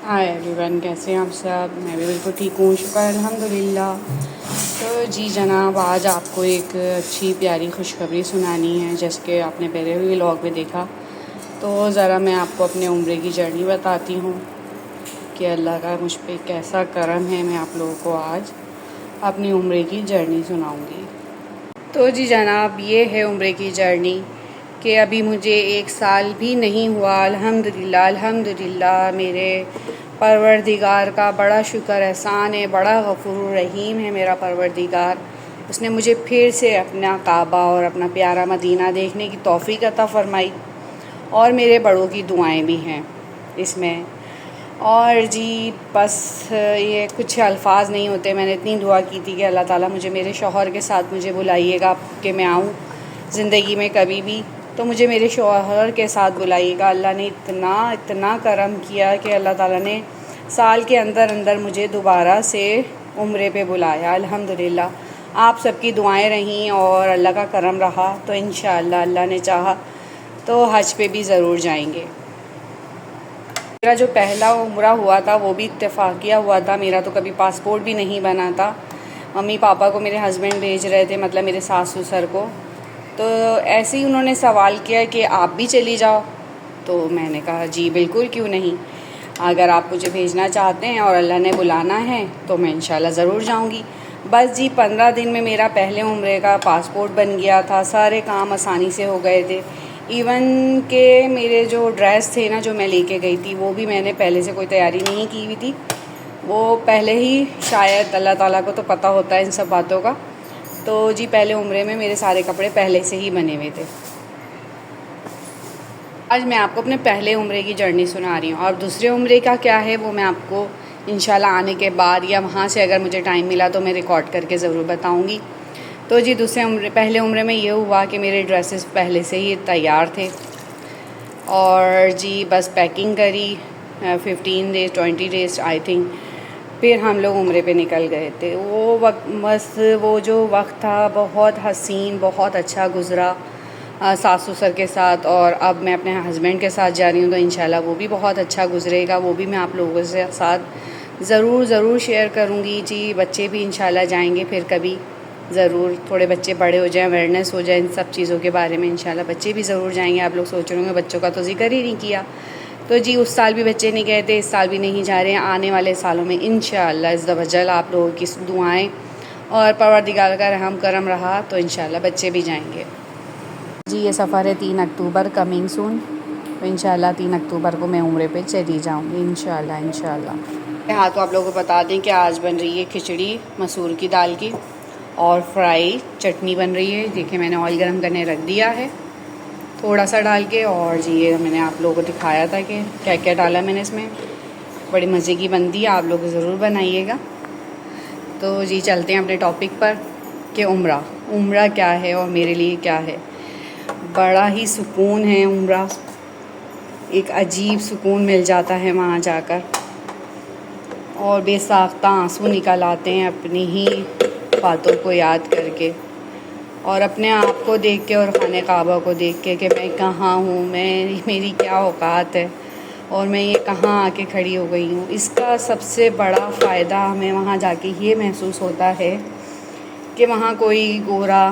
Hi everyone, कैसे हैं आप सब। मैं भी बिल्कुल ठीक हूँ, शुक्र अल्हम्दुलिल्लाह। तो जी जनाब, आज आपको एक अच्छी प्यारी खुशखबरी सुनानी है। जैसे कि आपने पहले भी व्लॉग में देखा, तो ज़रा मैं आपको अपने उम्रे की जर्नी बताती हूँ कि अल्लाह का मुझ पे कैसा करम है। मैं आप लोगों को आज अपनी उम्रे की जर्नी सुनाऊँगी। तो जी जनाब, ये है उम्रे की जर्नी कि अभी मुझे 1 साल भी नहीं हुआ। अल्हम्दुलिल्लाह अल्हम्दुलिल्लाह, मेरे परवरदिगार का बड़ा शुक्र एहसान है, बड़ा गफ़ूर रहीम है मेरा परवरदिगार। उसने मुझे फिर से अपना काबा और अपना प्यारा मदीना देखने की तौफ़ीक अता फ़रमाई, और मेरे बड़ों की दुआएं भी हैं इसमें। और जी बस ये कुछ अल्फाज नहीं होते। मैंने इतनी दुआ की थी कि अल्लाह ताला मुझे मेरे शौहर के साथ मुझे बुलाइएगा कि मैं आऊँ ज़िंदगी में कभी भी, तो मुझे मेरे शौहर के साथ बुलाइएगा। अल्लाह ने इतना इतना करम किया कि अल्लाह ताला ने साल के अंदर अंदर मुझे दोबारा से उम्रे पे बुलाया। अल्हम्दुलिल्लाह आप सबकी दुआएं रहीं और अल्लाह का करम रहा, तो इंशाअल्लाह अल्लाह ने चाहा तो हज पे भी ज़रूर जाएंगे। मेरा जो पहला उम्रा हुआ था वो भी इत्तेफाकिया हुआ था। मेरा तो कभी पासपोर्ट भी नहीं बना था। मम्मी पापा को मेरे हस्बैंड भेज रहे थे, मतलब मेरे सास ससुर को। तो ऐसे ही उन्होंने सवाल किया कि आप भी चली जाओ। तो मैंने कहा जी बिल्कुल, क्यों नहीं। अगर आप मुझे भेजना चाहते हैं और अल्लाह ने बुलाना है तो मैं इंशाल्लाह ज़रूर जाऊंगी। बस जी 15 दिन में मेरा पहले उम्रे का पासपोर्ट बन गया था। सारे काम आसानी से हो गए थे। इवन के मेरे जो ड्रेस थे ना, जो मैं लेके गई थी, वो भी मैंने पहले से कोई तैयारी नहीं की हुई थी। वो पहले ही, शायद अल्लाह ताला को तो पता होता है इन सब बातों का। तो जी पहले उम्रे में मेरे सारे कपड़े पहले से ही बने हुए थे। आज मैं आपको अपने पहले उम्रे की जर्नी सुना रही हूँ, और दूसरे उम्रे का क्या है वो मैं आपको इंशाल्लाह आने के बाद, या वहाँ से अगर मुझे टाइम मिला तो मैं रिकॉर्ड करके ज़रूर बताऊँगी। तो जी पहले उम्रे में ये हुआ कि मेरे ड्रेसेस पहले से ही तैयार थे, और जी बस पैकिंग करी। 15 डेज़ 20 डेज़ आई थिंक, फिर हम लोग उम्रे पे निकल गए थे। वो वक्त, बस वो जो वक्त था बहुत हसीन, बहुत अच्छा गुज़रा सास ससुर के साथ। और अब मैं अपने हस्बैंड के साथ जा रही हूँ, तो इंशाल्लाह वो भी बहुत अच्छा गुज़रेगा। वो भी मैं आप लोगों के साथ ज़रूर शेयर करूँगी। जी बच्चे भी इंशाल्लाह जाएंगे फिर कभी ज़रूर, थोड़े बच्चे बड़े हो जाएं, अवेयरनेस हो जाए इन सब चीज़ों के बारे में, इंशाल्लाह बच्चे भी ज़रूर जाएंगे। आप लोग सोच रहे होंगे बच्चों का तो ज़िक्र ही नहीं किया। तो जी उस साल भी बच्चे नहीं गए थे, इस साल भी नहीं जा रहे हैं। आने वाले सालों में इंशाअल्लाह इज़्ज़ वजल आप लोगों की दुआएं और परवरदिगार का रहम करम रहा तो इंशाअल्लाह बच्चे भी जाएंगे। जी ये सफ़र है 3 अक्टूबर, कमिंग सून। तो इंशाअल्लाह 3 अक्टूबर को मैं उम्रे पे चली जाऊँगी इंशाअल्लाह। हाँ, तो आप लोगों को बता दें कि आज बन रही है खिचड़ी मसूर की दाल की, और फ्राई चटनी बन रही है। देखिए मैंने ऑयल गरम करने रख दिया है थोड़ा सा डाल के, और जी ये मैंने आप लोगों को दिखाया था कि क्या क्या डाला मैंने इसमें। बड़ी मज़े की बनती है, आप लोग ज़रूर बनाइएगा। तो जी चलते हैं अपने टॉपिक पर कि उम्रा क्या है और मेरे लिए क्या है। बड़ा ही सुकून है उम्रा, एक अजीब सुकून मिल जाता है वहाँ जाकर, और बेसाख्ता आंसू निकल आते हैं अपनी ही बातों को याद करके, और अपने आप को देख के, और खाने काबा को देख के कि मैं कहाँ हूँ, मेरी क्या औकात है, और मैं ये कहाँ आके खड़ी हो गई हूँ। इसका सबसे बड़ा फ़ायदा हमें वहाँ जाके ये महसूस होता है कि वहाँ कोई गोरा,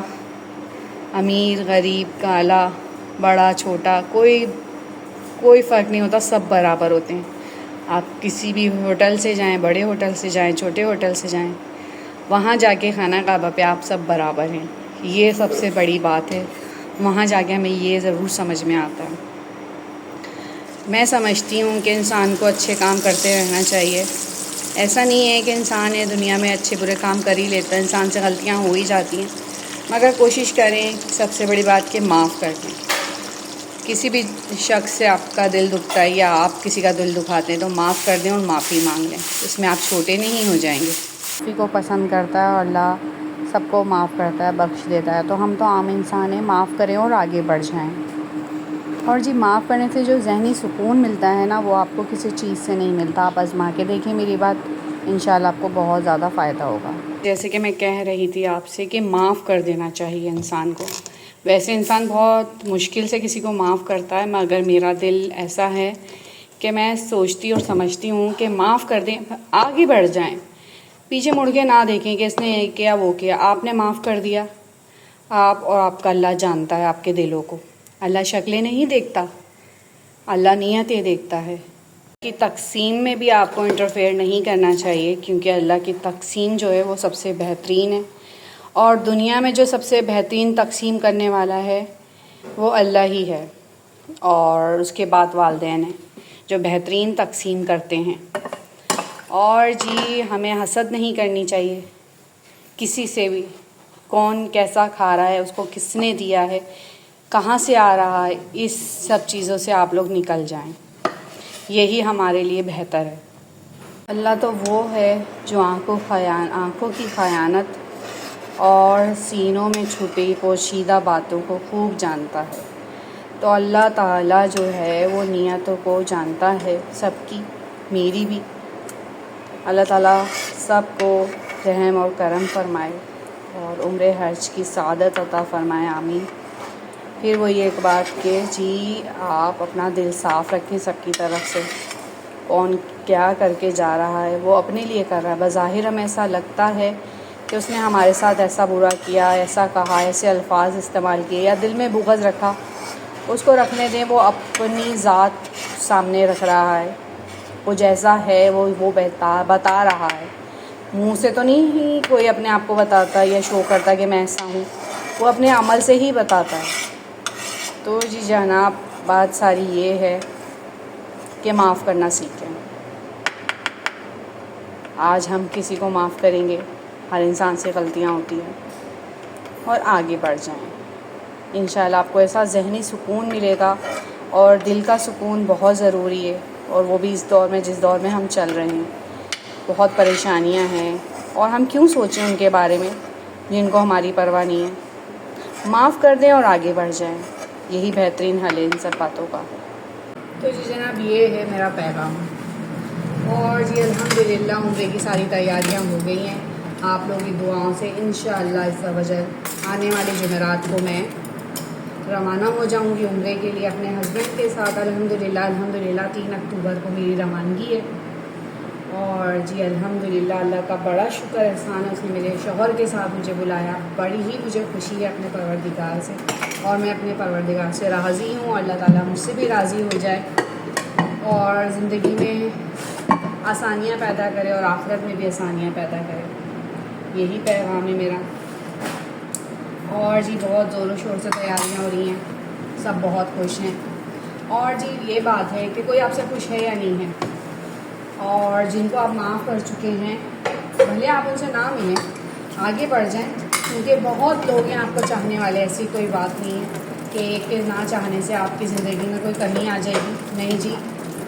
अमीर, गरीब, काला, बड़ा, छोटा, कोई फ़र्क नहीं होता। सब बराबर होते हैं। आप किसी भी होटल से जाएं, बड़े होटल से जाएं, छोटे होटल से जाएं, वहाँ जाके खाना काबा पे आप सब बराबर हैं। ये सबसे बड़ी बात है। वहाँ जाके हमें ये ज़रूर समझ में आता है। मैं समझती हूँ कि इंसान को अच्छे काम करते रहना चाहिए। ऐसा नहीं है कि इंसान है दुनिया में अच्छे बुरे काम कर ही लेता है, इंसान से गलतियाँ हो ही जाती हैं, मगर कोशिश करें, सबसे बड़ी बात कि माफ़ कर दें। किसी भी शख्स से आपका दिल दुखता है या आप किसी का दिल दुखाते हैं तो माफ़ कर दें और माफ़ी मांग लें। इसमें आप छोटे नहीं हो जाएंगे। माफ़ी को पसंद करता है और अल्लाह सबको माफ़ करता है, बख्श देता है। तो हम तो आम इंसान हैं, माफ़ करें और आगे बढ़ जाएं। और जी माफ़ करने से जो ज़हनी सुकून मिलता है ना, वो आपको किसी चीज़ से नहीं मिलता। आप आज़मा के देखें मेरी बात, इंशाल्लाह आपको बहुत ज़्यादा फ़ायदा होगा। जैसे कि मैं कह रही थी आपसे कि माफ़ कर देना चाहिए इंसान को। वैसे इंसान बहुत मुश्किल से किसी को माफ़ करता है, मगर मेरा दिल ऐसा है कि मैं सोचती और समझती हूँ कि माफ़ कर दें, आगे बढ़ जाएं, पीछे मुड़ के ना देखें कि इसने ये किया वो किया। आपने माफ़ कर दिया, आप और आपका अल्लाह जानता है आपके दिलों को। अल्लाह शक्लें नहीं देखता, अल्लाह नीयतें देखता है। कि तक़सीम में भी आपको इंटरफेयर नहीं करना चाहिए, क्योंकि अल्लाह की तक़सीम जो है वो सबसे बेहतरीन है, और दुनिया में जो सबसे बेहतरीन तक़सीम करने वाला है वो अल्लाह ही है, और उसके बाद वालिदैन हैं जो बेहतरीन तक़सीम करते हैं। और जी हमें हसद नहीं करनी चाहिए किसी से भी, कौन कैसा खा रहा है, उसको किसने दिया है, कहाँ से आ रहा है, इस सब चीज़ों से आप लोग निकल जाएं, यही हमारे लिए बेहतर है। अल्लाह तो वो है जो आँखों की ख़यानत और सीनों में छुपी पोशीदा बातों को खूब जानता है। तो अल्लाह ताला जो है वो नियतों को जानता है सबकी, मेरी भी। अल्लाह ताला सबको रहम और करम फरमाए और उम्रे हज की सादत अता फरमाए, आमीन। फिर वही एक बात कि जी आप अपना दिल साफ़ रखें सबकी तरफ से। कौन क्या करके जा रहा है वो अपने लिए कर रहा है, बज़ाहिर हमें ऐसा लगता है कि उसने हमारे साथ ऐसा बुरा किया, ऐसा कहा, ऐसे अल्फाज इस्तेमाल किए या दिल में बुग़्ज़ रखा, उसको रखने दें। वो अपनी ज़ात सामने रख रहा है, वो जैसा है वो बता रहा है। मुंह से तो नहीं ही कोई अपने आप को बताता या शो करता कि मैं ऐसा हूँ, वो अपने अमल से ही बताता है। तो जी जनाब बात सारी ये है कि माफ़ करना सीखें। आज हम किसी को माफ़ करेंगे, हर इंसान से गलतियाँ होती हैं, और आगे बढ़ जाएं। इंशाल्लाह आपको ऐसा ज़हनी सुकून मिलेगा, और दिल का सुकून बहुत ज़रूरी है, और वो भी इस दौर में जिस दौर में हम चल रहे हैं। बहुत परेशानियां हैं, और हम क्यों सोचें उनके बारे में जिनको हमारी परवाह नहीं है। माफ़ कर दें और आगे बढ़ जाएं, यही बेहतरीन हल है इन सब बातों का। तो जी जनाब ये है मेरा पैगाम। और जी अल्हम्दुलिल्लाह उम्रे की सारी तैयारियां हो गई हैं आप लोगों की दुआओं से। इंशाअल्लाह इस वजह आने वाले जुमेरात को मैं रवाना हो जाऊंगी उम्रे के लिए अपने हस्बैंड के साथ। अल्हम्दुलिल्लाह 3 अक्टूबर को मेरी रवानगी है। और जी अल्हम्दुलिल्लाह अल्लाह का बड़ा शुक्र एहसान है, उसने मेरे शौहर के साथ मुझे बुलाया। बड़ी ही मुझे खुशी है अपने परवरदिगार से, और मैं अपने परवरदिगार से राज़ी हूँ। अल्लाह ताला मुझसे भी राज़ी हो जाए और ज़िंदगी में आसानियाँ पैदा करे और आखिरत में भी आसानियाँ पैदा करे, यही पैगाम है मेरा। और जी बहुत ज़ोरों शोर से तैयारियाँ हो रही हैं, सब बहुत खुश हैं। और जी ये बात है कि कोई आपसे खुश है या नहीं है, और जिनको आप माफ़ कर चुके हैं भले आप उनसे ना मिलें, आगे बढ़ जाएं, क्योंकि बहुत लोग हैं आपको चाहने वाले। ऐसी कोई बात नहीं है कि एक के ना चाहने से आपकी ज़िंदगी में कोई कमी आ जाएगी, नहीं जी।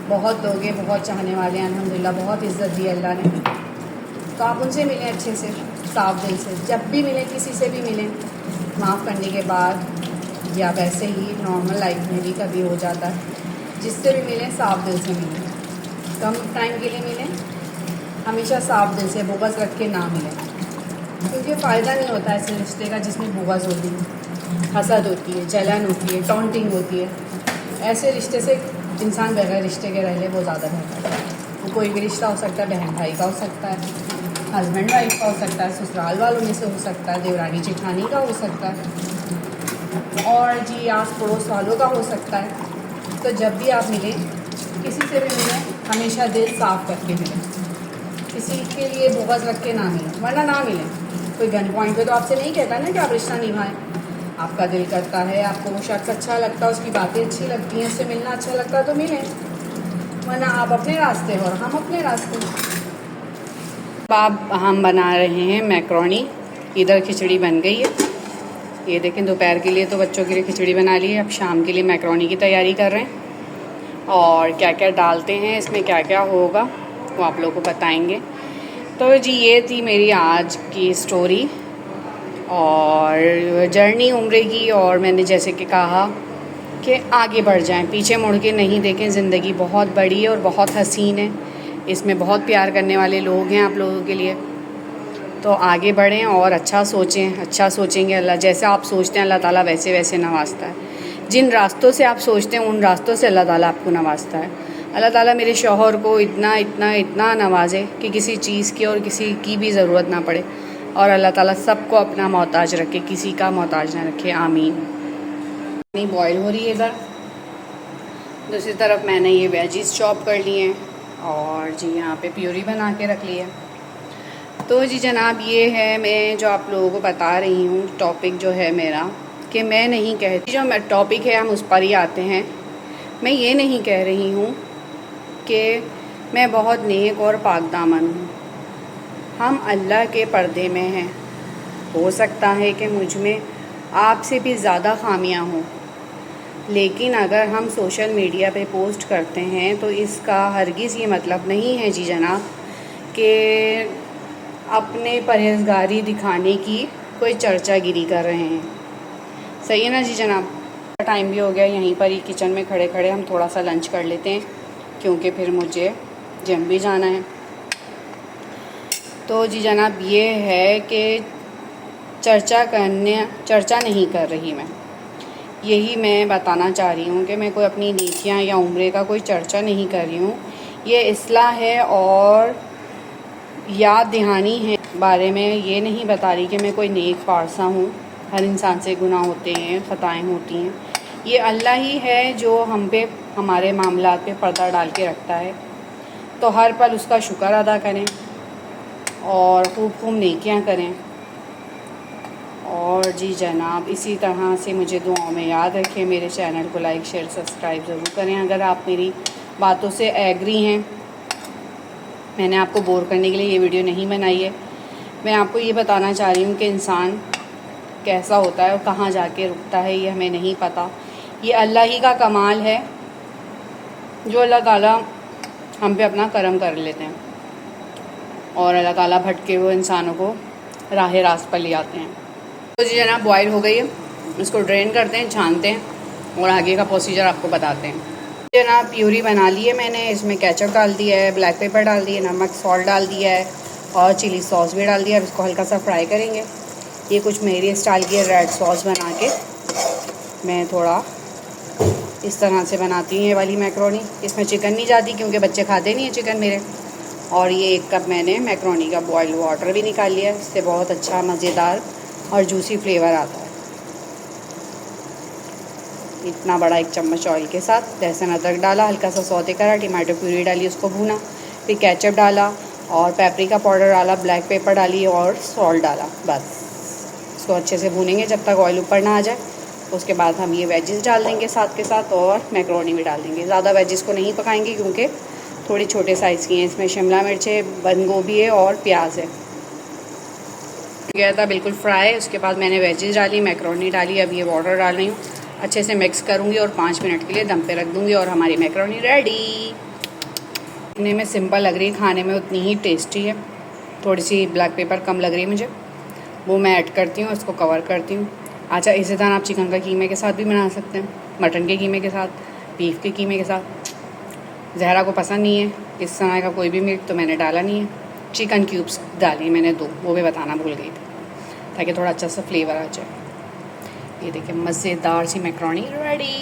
बहुत लोग हैं, बहुत चाहने वाले हैं, अल्हम्दुलिल्लाह बहुत इज़्ज़त दी अल्लाह ने। तो आप उनसे मिलें अच्छे से, साफ दिल से। जब भी मिलें, किसी से भी मिलें माफ़ करने के बाद, या वैसे ही नॉर्मल लाइफ में भी कभी हो जाता है, जिससे भी मिलें साफ दिल से मिलें। कम टाइम के लिए मिलें, हमेशा साफ दिल से, बुग़्ज़ रख के ना मिलें, क्योंकि फ़ायदा नहीं होता ऐसे रिश्ते का जिसमें बुग़्ज़ होती है, हसद होती है, जलन होती है, टॉन्टिंग होती है। ऐसे रिश्ते से इंसान बगैर रिश्ते के रह ले वो ज़्यादा बेहतर है। वो कोई भी रिश्ता हो सकता है, बहन भाई का हो सकता है, हस्बैंड वाइफ का हो सकता है, ससुराल वालों में से हो सकता है, देवरानी जेठानी का हो सकता है, और जी आस पड़ोस वालों का हो सकता है। तो जब भी आप मिलें, किसी से भी मिलें, हमेशा दिल साफ़ करके मिलें, किसी के लिए बुग़्ज़ रख के ना मिलें, वरना ना मिलें। कोई गन पॉइंट पे तो आपसे नहीं कहता ना कि आप रिश्ता निभाएं। आपका दिल करता है, आपको वो शख्स अच्छा लगता है, उसकी बातें अच्छी लगती हैं, उससे मिलना अच्छा लगता है तो मिलें, वरना आप अपने रास्ते और हम अपने रास्ते। अब हम बना रहे हैं मैक्रोनी। इधर खिचड़ी बन गई है, ये देखें। दोपहर के लिए तो बच्चों के लिए खिचड़ी बना ली है, अब शाम के लिए मैक्रोनी की तैयारी कर रहे हैं। और क्या क्या डालते हैं इसमें, क्या क्या होगा वो आप लोगों को बताएंगे। तो जी ये थी मेरी आज की स्टोरी और जर्नी उम्रे की। और मैंने जैसे कि कहा कि आगे बढ़ जाएं, पीछे मुड़ के नहीं देखें। ज़िंदगी बहुत बड़ी है और बहुत हसीन है, इसमें बहुत प्यार करने वाले लोग हैं आप लोगों के लिए। तो आगे बढ़ें और अच्छा सोचें, अच्छा सोचेंगे अल्लाह, जैसे आप सोचते हैं अल्लाह ताला वैसे वैसे नवाजता है। जिन रास्तों से आप सोचते हैं उन रास्तों से अल्लाह ताला आपको नवाजता है। अल्लाह ताला मेरे शौहर को इतना इतना इतना नवाजे कि किसी चीज़ की और किसी की भी ज़रूरत ना पड़े, और अल्लाह ताला सबको अपना मोहताज रखे, किसी का मोहताज ना रखे, आमीन। पानी बॉयल हो रही है इधर, दूसरी तरफ मैंने ये वेजीज चॉप कर लिए हैं और जी यहाँ पे प्यूरी बना के रख ली है। तो जी जनाब, ये है मैं जो आप लोगों को बता रही हूँ टॉपिक जो है मेरा, कि मैं नहीं कहती, जो टॉपिक है हम उस पर ही आते हैं। मैं ये नहीं कह रही हूँ कि मैं बहुत नेक और पाकदामन हूँ। हम अल्लाह के पर्दे में हैं। हो सकता है कि मुझ में आपसे भी ज़्यादा खामियां हों, लेकिन अगर हम सोशल मीडिया पे पोस्ट करते हैं तो इसका हरगिज़ ये मतलब नहीं है जी जनाब कि अपने परहेज़गारी दिखाने की कोई चर्चागिरी कर रहे हैं। सही है ना जी जनाब। टाइम भी हो गया, यहीं पर ही किचन में खड़े खड़े हम थोड़ा सा लंच कर लेते हैं, क्योंकि फिर मुझे जिम भी जाना है। तो जी जनाब, ये है कि चर्चा नहीं कर रही मैं, यही मैं बताना चाह रही हूँ कि मैं कोई अपनी नेकियाँ या उम्रे का कोई चर्चा नहीं कर रही हूँ। ये इस्लाह है और याद दहानी है बारे में, ये नहीं बता रही कि मैं कोई नेक पारसा हूँ। हर इंसान से गुनाह होते हैं, ख़ताएँ होती हैं। ये अल्लाह ही है जो हम पे हमारे मामलात पे पर्दा डाल के रखता है। तो हर पल उसका शुक्र अदा करें और खूब खूब नेकियां करें। और जी जनाब, इसी तरह से मुझे दुआओं में याद रखें। मेरे चैनल को लाइक शेयर सब्सक्राइब ज़रूर करें अगर आप मेरी बातों से एग्री हैं। मैंने आपको बोर करने के लिए ये वीडियो नहीं बनाई है। मैं आपको ये बताना चाह रही हूँ कि इंसान कैसा होता है और कहाँ जाके रुकता है, ये हमें नहीं पता। ये अल्लाह ही का कमाल है जो अल्लाह ताला हम पे अपना करम कर लेते हैं और अल्लाह ताला भटके हुए इंसानों को राह रास्त पर ले आते हैं। तो जी जनाब, बॉयल हो गई है, इसको ड्रेन करते हैं, छानते हैं और आगे का प्रोसीजर आपको बताते हैं। जनाब, प्यूरी बना ली है मैंने, इसमें केचप डाल दिया है, ब्लैक पेपर डाल दिया, नमक सॉल्ट डाल दिया है और चिली सॉस भी डाल दिया है। अब इसको हल्का सा फ्राई करेंगे। ये कुछ मेरी स्टाइल की रेड सॉस बना के मैं थोड़ा इस तरह से बनाती हूँ ये वाली मैक्रोनी। इसमें चिकन नहीं जाती क्योंकि बच्चे खाते नहीं हैं चिकन मेरे। और ये 1 कप मैंने मैक्रोनी का बॉयल वाटर भी निकाल लिया है, इससे बहुत अच्छा मज़ेदार और जूसी फ्लेवर आता है। इतना बड़ा 1 चम्मच ऑयल के साथ लहसुन अदरक डाला, हल्का सा सौते करा, टमाटो प्यूरी डाली, उसको भूना, फिर केचप डाला और पेपरिका पाउडर डाला, ब्लैक पेपर डाली और सॉल्ट डाला। बस इसको अच्छे से भूनेंगे जब तक ऑयल ऊपर ना आ जाए। उसके बाद हम ये वेजिस डाल देंगे साथ के साथ और मैक्रोनी भी डाल देंगे। ज़्यादा वेजिस को नहीं पकाएंगे क्योंकि थोड़ी छोटे साइज़ की हैं। इसमें शिमला मिर्च है, बंद गोभी है और प्याज है। गया था बिल्कुल फ्राई। उसके बाद मैंने वेजिस डाली, मैक्रोनी डाली, अब ये वाटर डाल रही हूँ। अच्छे से मिक्स करूँगी और 5 मिनट के लिए दम पे रख दूँगी और हमारी मैक्रोनी रेडी। दिखने में सिंपल लग रही है, खाने में उतनी ही टेस्टी है। थोड़ी सी ब्लैक पेपर कम लग रही है मुझे, वो मैं ऐड करती हूँ, इसको कवर करती हूँ। अच्छा, इसी तरह आप चिकन का कीमे के साथ भी बना सकते हैं, मटन के कीमे के साथ, बीफ के कीमे के साथ। जहरा को पसंद नहीं है इस तरह का कोई भी मीट, तो मैंने डाला नहीं है। चिकन क्यूब्स डाली मैंने 2, वो भी बताना भूल गई थी, ताकि थोड़ा अच्छा सा फ्लेवर आ जाए। ये देखिए, मज़ेदार सी मैक्रोनी रेडी।